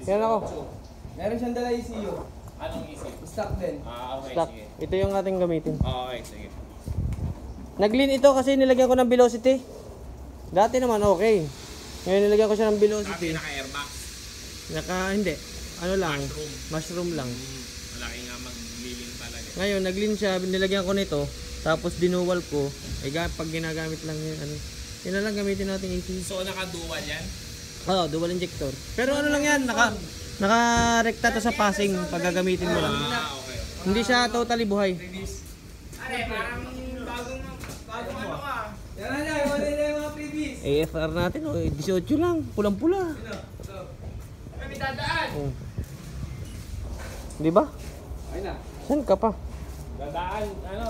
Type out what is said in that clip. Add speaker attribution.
Speaker 1: Yan ako.
Speaker 2: Meron siyang dala ECU.
Speaker 3: Anong isip?
Speaker 2: Stock din.
Speaker 3: Okay,
Speaker 1: Stock.
Speaker 3: sige.
Speaker 1: Ito yung ating gamitin.
Speaker 3: Okay, sige.
Speaker 1: Nag-lean ito kasi nilagyan ko ng velocity. Dati naman okay. Ngayon nilagyan ko siya ng
Speaker 3: Sabi
Speaker 1: velocity.
Speaker 3: naka-airbox.
Speaker 1: Hindi. Ano lang?
Speaker 3: Mushroom.
Speaker 1: Mushroom lang.
Speaker 3: Malaki nga maglilin talaga.
Speaker 1: Ngayon nag-lean siya, nilagyan ko nito. Tapos dinuwal ko. Pag ginagamit lang yun, ano. Yun na lang gamitin natin AC.
Speaker 3: So naka-dual yan?
Speaker 1: Oo, dual injector. Pero ano lang yan, naka-rekta to sa passing pag gagamitin mo lang.
Speaker 3: Okay.
Speaker 1: Hindi siya totally buhay.
Speaker 3: Are, parang bagong ano ka.
Speaker 2: Yan na, wala na yung mga previous.
Speaker 1: AFR natin, 18 lang. Pulang-pula.
Speaker 3: May dadaan.
Speaker 1: Oh. Di ba?
Speaker 2: Ayun na.
Speaker 1: Saan ka pa?
Speaker 3: Dadaan, ano?